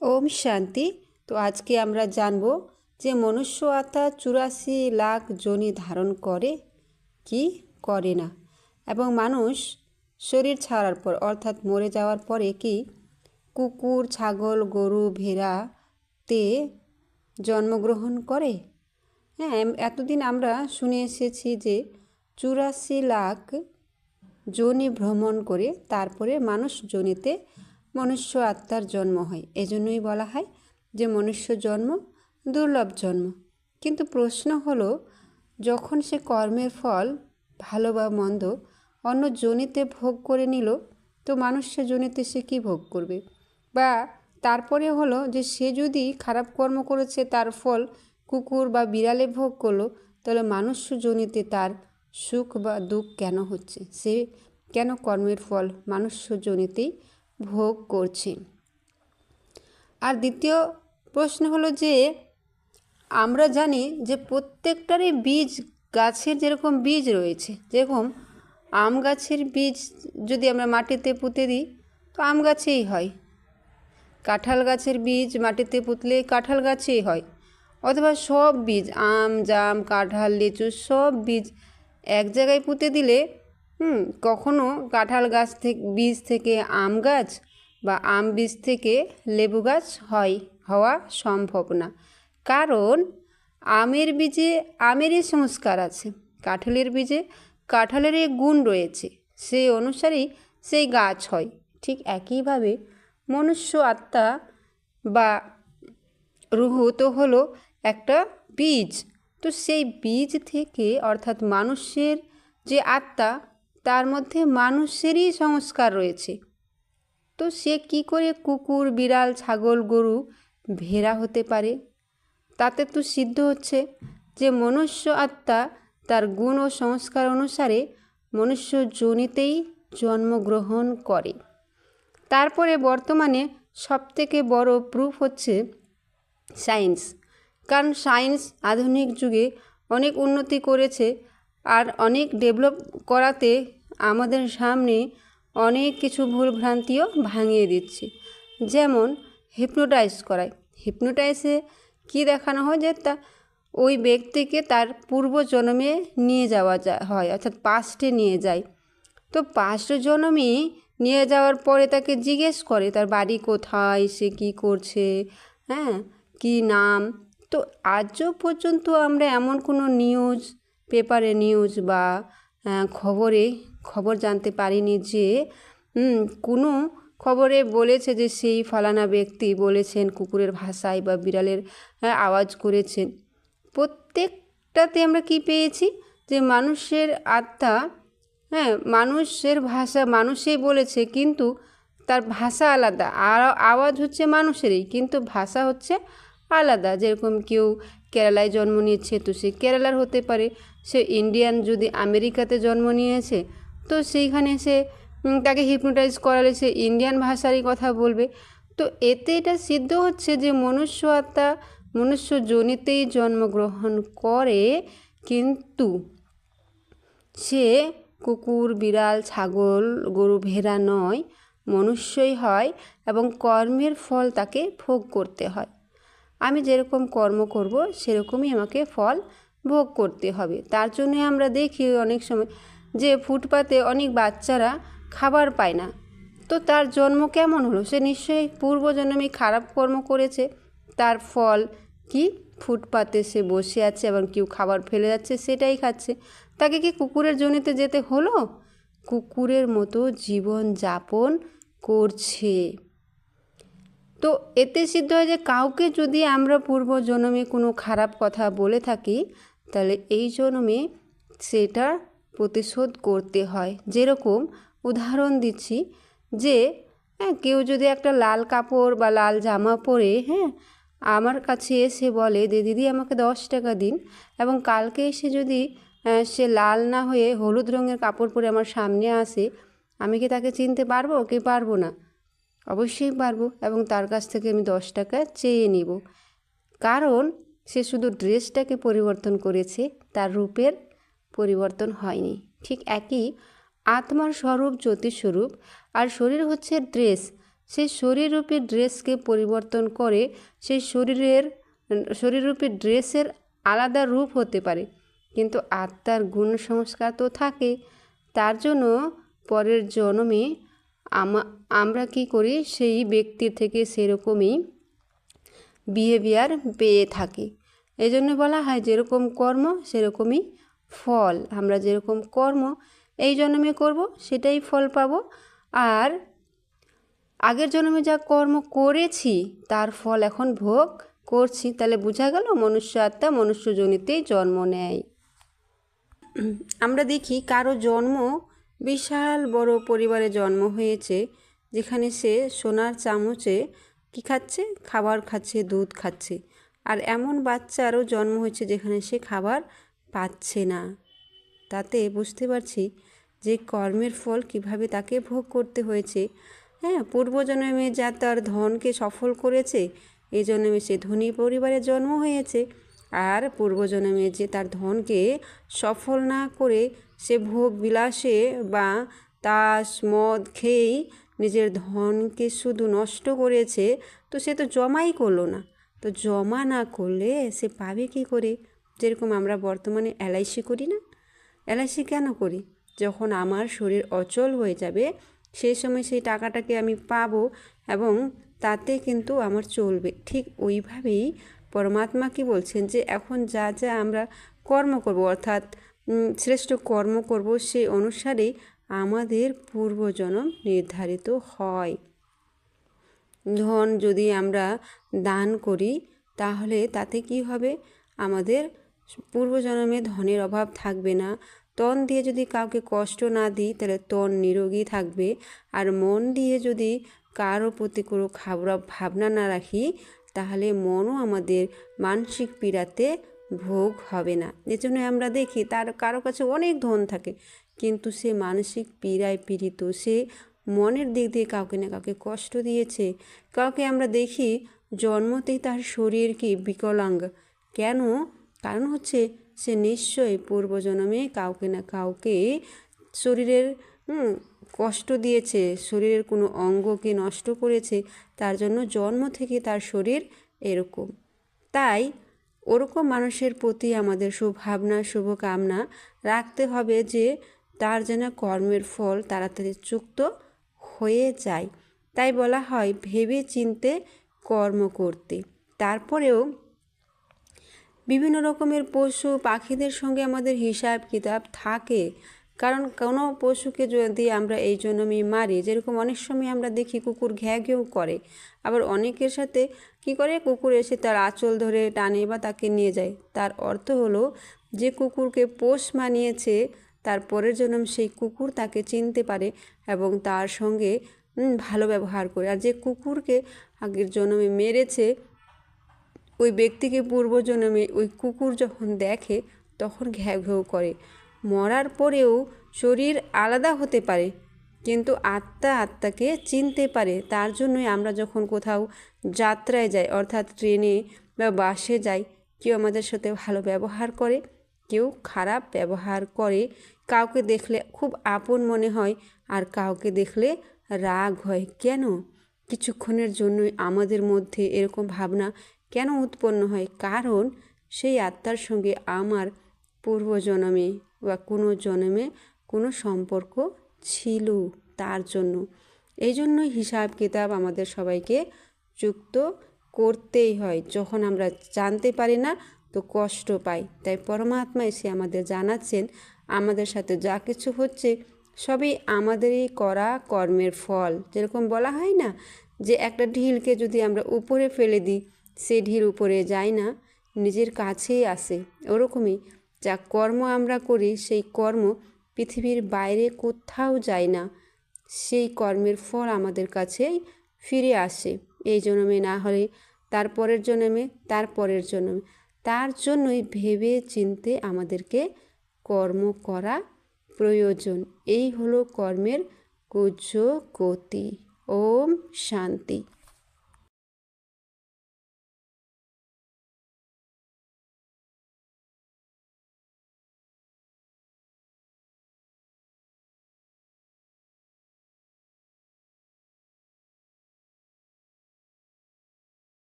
ওম শান্তি। তো আজকে আমরা জানব যে মনুষ্য আত্মা 84 লাখ যোনি ধারণ করে কি করে না, এবং মানুষ শরীর ছাড়ার পর অর্থাৎ মরে যাওয়ার পরে কি কুকুর, ছাগল, গরু, ভেড়াতে জন্মগ্রহণ করে। হ্যাঁ, এতদিন আমরা শুনে এসেছি যে 84 লাখ যোনি ভ্রমণ করে তারপরে মানুষ যোনিতে মনুষ্য আত্মার জন্ম হয়। এজন্যই বলা হয় যে মনুষ্য জন্ম দুর্লভ জন্ম। কিন্তু প্রশ্ন হলো, যখন সে কর্মের ফল ভালো বা মন্দ অন্য যোনিতে ভোগ করে নিল, তো মানুষ্য যোনিতে সে কী ভোগ করবে? বা তারপরে হলো যে সে যদি খারাপ কর্ম করেছে তার ফল কুকুর বা বিড়ালে ভোগ করলো, তাহলে মানুষ্য যোনিতে তার সুখ বা দুঃখ কেন হচ্ছে? সে কেন কর্মের ফল মানুষ্য যোনিতেই ভোগ করছে? আর দ্বিতীয় প্রশ্ন হলো যে আমরা জানি যে প্রত্যেকটারই বীজ, গাছের যেরকম বীজ রয়েছে, যেরকম আম গাছের বীজ যদি আমরা মাটিতে পুঁতে দিই তো আম গাছেই হয়, কাঁঠাল গাছের বীজ মাটিতে পুঁতলে কাঁঠাল গাছেই হয়, অথবা সব বীজ আম, জাম, কাঁঠাল, লিচু সব বীজ এক জায়গায় পুঁতে দিলে কখনো কাঁঠাল গাছ থেকে বীজ থেকে আম গাছ বা আম বীজ থেকে লেবু গাছ হওয়া সম্ভব না। কারণ আমের বীজে আমেরই সংস্কার আছে, কাঁঠালের বীজে কাঁঠালেরই গুণ রয়েছে, সেই অনুসারেই সেই গাছ হয়। ঠিক একইভাবে মনুষ্য আত্মা বা রুহু তো হলো একটা বীজ। তো সেই বীজ থেকে অর্থাৎ মানুষের যে আত্মা, তার মধ্যে মানুষেরই সংস্কার রয়েছে। তো সে কি করে কুকুর, বিড়াল, ছাগল, গরু, ভেড়া হতে পারে? তাতে তো সিদ্ধ হচ্ছে যে মনুষ্য আত্মা তার গুণ ও সংস্কার অনুসারে মনুষ্য যোনিতেই জন্মগ্রহণ করে। তারপরে বর্তমানে সবথেকে বড় প্রুফ হচ্ছে সায়েন্স। কারণ সায়েন্স আধুনিক যুগে অনেক উন্নতি করেছে, আর অনেক ডেভেলপ করাতে আমাদের সামনে অনেক কিছু ভুলভ্রান্তিও ভাঙিয়ে দিচ্ছে। যেমন হিপনোটাইজ করায়, হিপনোটাইজে কি দেখানো হয় যে ওই ব্যক্তিকে তার পূর্বজন্মে নিয়ে যাওয়া হয়, অর্থাৎ পাস্টে নিয়ে যায়। তো পাস্ট জন্মে নিয়ে যাওয়ার পরে তাকে জিজ্ঞেস করে তার বাড়ি কোথায়, সে কী করছে, কী নাম। তো আজও পর্যন্ত আমরা এমন কোনো নিউজ পেপারে বা খবর জানতে পারিনি যে কোনো খবরে বলেছে যে সেই ফলানা ব্যক্তি বলেছেন কুকুরের ভাষায় বা বিড়ালের আওয়াজ করেছেন। প্রত্যেকটাতে আমরা কি পেয়েছি যে মানুষের আত্মা, মানুষের ভাষা মানুষই বলেছে, কিন্তু তার ভাষা আলাদা, আর আওয়াজ হচ্ছে মানুষেরই, কিন্তু ভাষা হচ্ছে আলাদা। যেরকম কেউ কেরালায় জন্ম নিয়েছে তো সে কেরালার হতে পারে, সে ইন্ডিয়ান যদি আমেরিকাতে জন্ম নিয়েছে তো সেইখানে সে তাকে হিপনোটাইজ করালে সে ইন্ডিয়ান ভাষারই কথা বলবে। তো এতে এটা সিদ্ধ হচ্ছে যে মনুষ্য আত্মা মনুষ্য যোনিতেই জন্মগ্রহণ করে, কিন্তু সে কুকুর, বিড়াল, ছাগল, গরু, ভেড়া নয়, মনুষ্যই হয়, এবং কর্মের ফল তাকে ভোগ করতে হয়। আমি যেরকম কর্ম করব সেরকমই আমাকে ফল ভোগ করতে হবে। তার জন্যে আমরা দেখি অনেক সময় যে ফুটপাতে অনেক বাচ্চারা খাবার পায় না। তো তার জন্ম কেমন হলো? সে নিশ্চয়ই পূর্বজন্মে খারাপ কর্ম করেছে, তার ফল কি ফুটপাতে সে বসে আছে এবং কেউ খাবার ফেলে যাচ্ছে সেটাই খাচ্ছে। তাকে কি কুকুরের যোনিতে যেতে হলো? কুকুরের মতো জীবন যাপন করছে। তো এতে সিদ্ধ হয় যে কাউকে যদি আমরা পূর্বজন্মে কোনো খারাপ কথা বলে থাকি, তাহলে এই জন্মে সেটা প্রতিশোধ করতে হয়। যেরকম উদাহরণ দিচ্ছি যে কেউ যদি একটা লাল কাপড় বা লাল জামা পরে আমার কাছে এসে বলে যে দিদি আমাকে 10 টাকা দিন, এবং কালকে এসে যদি সে লাল না হয়ে হলুদ রঙের কাপড় পরে আমার সামনে আসে, আমি কি তাকে চিনতে পারবো কি পারবো না? অবশ্যই পারবো, এবং তার কাছ থেকে আমি 10 টাকা চেয়ে নিব। কারণ সে শুধু ড্রেসটাকে পরিবর্তন করেছে, তার রূপের পরিবর্তন হয়নি। ঠিক একই আত্মার স্বরূপ জ্যোতিস্বরূপ, আর শরীর হচ্ছে ড্রেস। সেই শরীররূপী ড্রেসকে পরিবর্তন করে সেই শরীররূপী ড্রেসের আলাদা রূপ হতে পারে, কিন্তু আত্মার গুণ সংস্কার তো থাকে। তার জন্য পরের জন্মে আমরা কি করি, সেই ব্যক্তির থেকে সেরকমই বিহেভিয়ার পেয়ে থাকি। এই জন্য বলা হয় যেরকম কর্ম সেরকমই ফল। আমরা যেরকম কর্ম এই জন্মে করব সেটাই ফল পাব, আর আগের জন্মে যা কর্ম করেছি তার ফল এখন ভোগ করছি। তাহলে বোঝা গেল মনুষ্য আত্মা মনুষ্যজনিতেই জন্ম নেয়। আমরা দেখি কারো জন্ম বিশাল বড় পরিবারে জন্ম হয়েছে, যেখানে সে সোনার চামচে কী খাচ্ছে, খাবার খাচ্ছে, দুধ খাচ্ছে। আর এমন বাচ্চারও জন্ম হয়েছে যেখানে সে খাবার পাচ্ছে না। তাতে বুঝতে পারছি যে কর্মের ফল কিভাবে তাকে ভোগ করতে হয়েছে। হ্যাঁ, পূর্বজন্মে যা তার ধনকে সফল করেছে, এই জন্মে সে ধনী পরিবারে জন্ম হয়েছে। আর পূর্বজন্মে যে তার ধনকে সফল না করে সে ভোগ বিলাসে বা তাস মদ খেয়েই নিজের ধনকে শুধু নষ্ট করেছে, তো সে তো জমাই করলো না। তো জমা না করলে সে পাবে কী করে? যেরকম আমরা বর্তমানে এলআইসি করি না, এলআইসি কেন করি? যখন আমার শরীর অচল হয়ে যাবে সেই সময় সেই টাকাটাকে আমি পাবো এবং তাতে কিন্তু আমার চলবে। ঠিক ওইভাবেই পরমাত্মা কি বলছেন যে এখন যা যা আমরা কর্ম করব, অর্থাৎ শ্রেষ্ঠ কর্ম করব, সেই অনুসারেই আমাদের পূর্বজন্ম নির্ধারিত হয়। ধন যদি আমরা দান করি তাহলে তাতে কি হবে, আমাদের পূর্বজন্মে ধনের অভাব থাকবে না। তন দিয়ে যদি কাউকে কষ্ট না দিই তাহলে তন নিরোগী থাকবে। আর মন দিয়ে যদি কারো প্রতি কোনো খারাপ ভাবনা না রাখি তাহলে মনও আমাদের মানসিক পীড়াতে ভোগ হবে না। এজন্য আমরা দেখি তার কারো কাছে অনেক ধন থাকে, কিন্তু সে মানসিক পীড়ায় পীড়িত, সে মনের দিক দিয়ে কাউকে না কাউকে কষ্ট দিয়েছে। কাউকে আমরা দেখি জন্মতেই তার শরীর কি বিকলাঙ্গ, কেন? কারণ হচ্ছে সে নিশ্চয়ই পূর্বজন্মে কাউকে না কাউকে শরীরের কষ্ট দিয়েছে, শরীরের কোনো অঙ্গকে নষ্ট করেছে, তার জন্য জন্ম থেকে তার শরীর এরকম। তাই ওরকম মানুষের প্রতি আমাদের শুভভাবনা শুভকামনা রাখতে হবে যে তার যেন কর্মের ফল তাড়াতাড়ি চুক্ত হয়ে যায়। তাই বলা হয় ভেবে চিন্তে কর্ম করতে। তারপরেও বিভিন্ন রকমের পশু পাখিদের সঙ্গে আমাদের হিসাব কিতাব থাকে, কারণ কোনো পশুকে যদি আমরা এই জন্যই মারি, যেরকম অনেক সময় আমরা দেখি কুকুর ঘ্যাঁ ঘেউ করে, আবার অনেকের সাথে কি করে, কুকুর এসে তার আঁচল ধরে টানে বা তাকে নিয়ে যায়। তার অর্থ হলো যে কুকুরকে পোষ মানিয়েছে তার পরের জন্ম সেই কুকুর তাকে চিনতে পারে এবং তার সঙ্গে ভালো ব্যবহার করে। আর যে কুকুরকে আগের জন্মে মেরেছে ওই ব্যক্তিকে পূর্বজন্মে ওই কুকুর যখন দেখে তখন ঘ্যাঁ ঘেউ করে। মরার পরেও শরীর আলাদা হতে পারে, কিন্তু আত্মা আত্মাকে চিনতে পারে। তার জন্যই আমরা যখন কোথাও যাত্রায় যাই, অর্থাৎ ট্রেনে বা বাসে যাই, কেউ আমাদের সাথে ভালো ব্যবহার করে, কেউ খারাপ ব্যবহার করে। কাউকে দেখলে খুব আপন মনে হয় আর কাউকে দেখলে রাগ হয়। কেন? কিছুক্ষণের জন্যই আমাদের মধ্যে এরকম ভাবনা কেন উৎপন্ন হয়? কারণ সেই আত্মার সঙ্গে আমার পূর্বজন্মে বা কোনো জন্মে কোনো সম্পর্ক ছিল, তার জন্য। এই জন্যই হিসাব কিতাব আমাদের সবাইকে যুক্ত করতেই হয়। যখন আমরা জানতে পারি না তো কষ্ট পাই। তাই পরমাত্মা এসে আমাদের জানাচ্ছেন আমাদের সাথে যা কিছু হচ্ছে সবই আমাদেরই করা কর্মের ফল। যেরকম বলা হয় না যে একটা ঢিলকে যদি আমরা উপরে ফেলে দিই সে ঢিল উপরে যায় না, নিজের কাছেই আসে। ওরকমই যা কর্ম আমরা করি সেই কর্ম পৃথিবীর বাইরে কোথাও যায় না, সেই কর্মের ফল আমাদের কাছেই ফিরে আসে। এই জন্মে না হলে তার পরের জন্মে, তার পরের জন্মে। তার জন্যই ভেবে চিনতে আমাদেরকে কর্ম করা প্রয়োজন। এই হলো কর্মের কুজ্য গতি। ওম শান্তি।